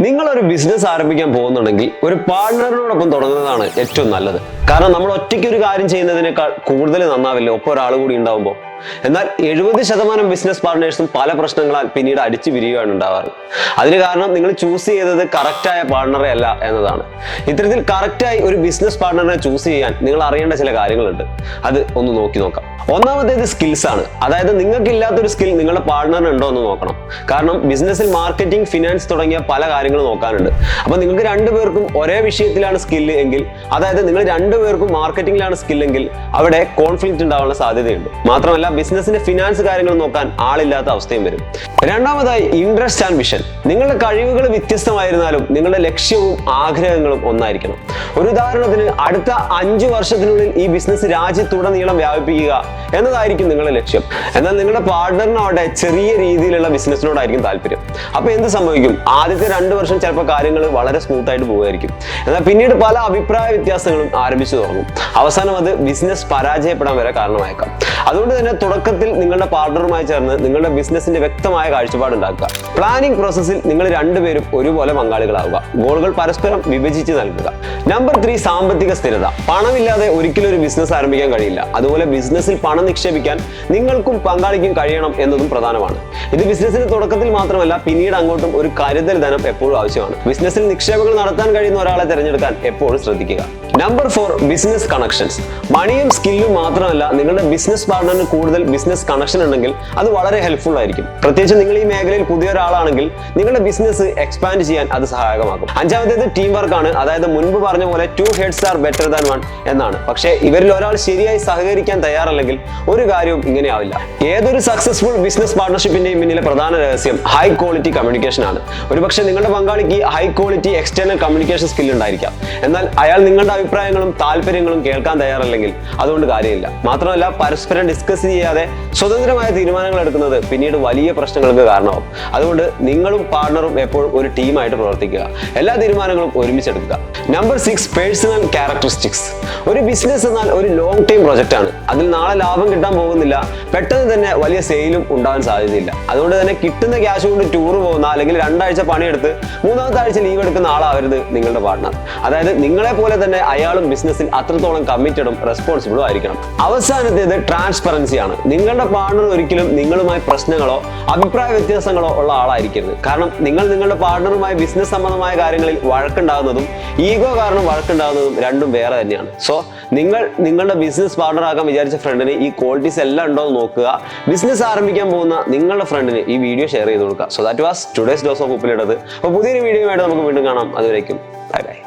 നിങ്ങളൊരു ബിസിനസ് ആരംഭിക്കാൻ പോകുന്നുണ്ടെങ്കിൽ ഒരു പാർട്ട്ണറിനോടൊപ്പം തുടങ്ങുന്നതാണ് ഏറ്റവും നല്ലത്. കാരണം നമ്മൾ ഒറ്റയ്ക്ക് ഒരു കാര്യം ചെയ്യുന്നതിനേക്കാൾ കൂടുതൽ നന്നാവില്ല ഒപ്പം ഒരാൾ കൂടി ഉണ്ടാവുമ്പോൾ. എന്നാൽ 70% ബിസിനസ് പാർട്ട്നേഴ്സും പല പ്രശ്നങ്ങളാൽ പിന്നീട് അടിച്ചു പിരിയുകയാണ് ഉണ്ടാവാറ്. അതിന് കാരണം നിങ്ങൾ ചൂസ് ചെയ്തത് കറക്റ്റായ പാർട്ട്ണറെ അല്ല എന്നതാണ്. ഇത്തരത്തിൽ കറക്റ്റായി ഒരു ബിസിനസ് പാർട്ട്ണറെ ചൂസ് ചെയ്യാൻ നിങ്ങൾ അറിയേണ്ട ചില കാര്യങ്ങളുണ്ട്. അത് ഒന്ന് നോക്കാം. ഒന്നാമത്തേത് സ്കിൽസ് ആണ്. അതായത് നിങ്ങൾക്ക് ഇല്ലാത്തൊരു സ്കിൽ നിങ്ങളുടെ പാർട്ട്ണറിന് ഉണ്ടോ എന്ന് നോക്കണം. കാരണം ബിസിനസ്സിൽ മാർക്കറ്റിംഗ്, ഫിനാൻസ് തുടങ്ങിയ പല കാര്യങ്ങൾ നോക്കാനുണ്ട്. അപ്പൊ നിങ്ങൾക്ക് രണ്ടുപേർക്കും ഒരേ വിഷയത്തിലാണ് സ്കില്ല് എങ്കിൽ, അതായത് നിങ്ങൾ രണ്ടുപേർക്കും മാർക്കറ്റിംഗിലാണ് സ്കില്ലെങ്കിൽ അവിടെ കോൺഫ്ലിക്റ്റ് ഉണ്ടാവാനുള്ള സാധ്യതയുണ്ട്. മാത്രമല്ല ബിസിനസിന്റെ ഫിനാൻസ് കാര്യങ്ങൾ നോക്കാൻ ആളില്ലാത്ത അവസ്ഥയും വരും. രണ്ടാമതായി ഇൻട്രസ്റ്റ് ആൻഡ് വിഷൻ. നിങ്ങളുടെ കഴിവുകൾ വ്യത്യസ്തമായിരുന്നാലും നിങ്ങളുടെ ലക്ഷ്യവും ആഗ്രഹങ്ങളും ഒന്നായിരിക്കണം. ഒരു ഉദാഹരണത്തിന് അടുത്ത 5 വർഷത്തിനുള്ളിൽ ഈ ബിസിനസ് രാജ്യത്തുടനീളം വ്യാപിപ്പിക്കുക എന്നതായിരിക്കും നിങ്ങളുടെ ലക്ഷ്യം. എന്നാൽ നിങ്ങളുടെ പാർട്ട്ണറിനോടെ ചെറിയ രീതിയിലുള്ള ബിസിനസ്സിനോടായിരിക്കും താല്പര്യം. അപ്പൊ എന്ത് സംഭവിക്കും? ആദ്യത്തെ 2 വർഷം ചിലപ്പോൾ കാര്യങ്ങൾ വളരെ സ്മൂത്ത് ആയിട്ട് പോകുമായിരിക്കും. എന്നാൽ പിന്നീട് പല അഭിപ്രായ വ്യത്യാസങ്ങളും ആരംഭിച്ചു തുടങ്ങും. അവസാനം അത് ബിസിനസ് പരാജയപ്പെടാൻ വരെ കാരണമായേക്കാം. അതുകൊണ്ട് തന്നെ തുടക്കത്തിൽ നിങ്ങളുടെ പാർട്ട്ണറുമായി ചേർന്ന് നിങ്ങളുടെ ബിസിനസിന്റെ വ്യക്തമായ കാഴ്ചപ്പാട് ഉണ്ടാക്കുക. പ്ലാനിംഗ് പ്രോസസ്സിൽ നിങ്ങൾ രണ്ടുപേരും ഒരുപോലെ പങ്കാളികളാവുക. ഗോളുകൾ പരസ്പരം വിഭജിച്ച് നൽകുക. നമ്പർ 3, സാമ്പത്തിക സ്ഥിരത. പണമില്ലാതെ ഒരിക്കലും ഒരു ബിസിനസ് ആരംഭിക്കാൻ കഴിയില്ല. അതുപോലെ ബിസിനസ്സിൽ പണം നിക്ഷേപിക്കാൻ നിങ്ങൾക്കും പങ്കാളിക്കും കഴിയണം എന്നതും പ്രധാനമാണ്. ഇത് ബിസിനസിന്റെ തുടക്കത്തിൽ മാത്രമല്ല, പിന്നീട് അങ്ങോട്ടും ഒരു കരുതൽ ധനം എപ്പോഴും ആവശ്യമാണ്. ബിസിനസ്സിൽ നിക്ഷേപങ്ങൾ നടത്താൻ കഴിയുന്ന ഒരാളെ തിരഞ്ഞെടുക്കാൻ എപ്പോഴും ശ്രദ്ധിക്കുക. Number 4, business connections. മണിയും സ്കില്ലും മാത്രമല്ല, നിങ്ങളുടെ ബിസിനസ് പാർട്ണറിന് കൂടുതൽ ബിസിനസ് കണക്ഷൻ ഉണ്ടെങ്കിൽ അത് വളരെ ഹെൽപ്ഫുൾ ആയിരിക്കും. പ്രത്യേകിച്ച് നിങ്ങൾ ഈ മേഖലയിൽ പുതിയ ഒരാളാണെങ്കിൽ നിങ്ങളുടെ ബിസിനസ് എക്സ്പാൻഡ് ചെയ്യാൻ അത് സഹായകമാകും. അഞ്ചാമത്തേത് ടീം വർക്കാണ്. അതായത് മുൻപ് പറഞ്ഞ പോലെ 2 heads are better than 1 എന്നാണ്. പക്ഷേ ഇവരിൽ ഒരാൾ ശരിയായി സഹകരിക്കാൻ തയ്യാറല്ലെങ്കിൽ ഒരു കാര്യവും ഇങ്ങനെ ആവില്ല. ഏതൊരു സക്സസ്ഫുൾ ബിസിനസ് പാർട്ണർഷിപ്പിന്റെയും പിന്നിലെ പ്രധാന രഹസ്യം ഹൈ ക്വാളിറ്റി കമ്മ്യൂണിക്കേഷൻ ആണ്. ഒരുപക്ഷെ നിങ്ങളുടെ പങ്കാളിക്ക് high quality external communication skill ഉണ്ടായിരിക്കാം. എന്നാൽ അയാൾ നിങ്ങളുടെ അഭിപ്രായങ്ങളും താല്പര്യങ്ങളും കേൾക്കാൻ തയ്യാറല്ലെങ്കിൽ അതുകൊണ്ട് കാര്യമില്ല. മാത്രമല്ല പരസ്പരം ഡിസ്കസ് ചെയ്യാതെ സ്വതന്ത്രമായ തീരുമാനങ്ങൾ എടുക്കുന്നത് പിന്നീട് വലിയ പ്രശ്നങ്ങൾക്ക് കാരണമാവും. അതുകൊണ്ട് നിങ്ങളും പാർട്ണറും എപ്പോഴും ഒരു ടീമായിട്ട് പ്രവർത്തിക്കുക. എല്ലാ തീരുമാനങ്ങളും ഒരുമിച്ചെടുക്കുക. Number 6, personal characteristics. ഒരു ബിസിനസ് എന്നാൽ ഒരു ലോങ് ടൈം പ്രൊജക്റ്റ് ആണ്. അതിൽ നാളെ ലാഭം കിട്ടാൻ പോകുന്നില്ല. പെട്ടെന്ന് തന്നെ വലിയ സെയിലും ഉണ്ടാവാൻ സാധ്യതയില്ല. അതുകൊണ്ട് തന്നെ കിട്ടുന്ന ക്യാഷ് കൊണ്ട് ടൂർ പോകുന്ന അല്ലെങ്കിൽ 2 ആഴ്ച പണിയെടുത്ത് 3ാമത്തെ ആഴ്ച ലീവ് എടുക്കുന്ന ആളാവരുത് നിങ്ങളുടെ പാർട്ണർ. അതായത് നിങ്ങളെ പോലെ തന്നെ അയാളും ബിസിനസ്സിൽ അത്രത്തോളം കമ്മിറ്റഡും റെസ്പോൺസിബിളും ആയിരിക്കണം. അവസാനത്തേത് ട്രാൻസ്പെറൻസി ആണ്. നിങ്ങളുടെ പാർട്ണർ ഒരിക്കലും നിങ്ങളുമായി പ്രശ്നങ്ങളോ അഭിപ്രായ വ്യത്യാസങ്ങളോ ഉള്ള ആളായിരിക്കരുത്. കാരണം നിങ്ങളുടെ പാർട്ണറുമായി ബിസിനസ് സംബന്ധമായ കാര്യങ്ങളിൽ വഴക്കുണ്ടാകുന്നതും ഈഗോ കാരണം വഴക്കുണ്ടാകുന്നതും രണ്ടും വേറെ തന്നെയാണ്. സോ നിങ്ങളുടെ ബിസിനസ് പാർട്ണർ ആക്കാൻ വിചാരിച്ച ഫ്രണ്ടിന് ഈ ക്വാളിറ്റീസ് എല്ലാം ഉണ്ടോ എന്ന് നോക്കുക. ബിസിനസ് ആരംഭിക്കാൻ പോകുന്ന നിങ്ങളുടെ ഫ്രണ്ടിന് ഈ വീഡിയോ ഷെയർ ചെയ്ത് കൊടുക്കുക. So that was today's dose of ഉപ്പിലിടത്. അപ്പോൾ പുതിയൊരു വീഡിയോയുമായിട്ട് നമുക്ക് വീണ്ടും കാണാം. അതുവരേക്കും ബൈ ബൈ.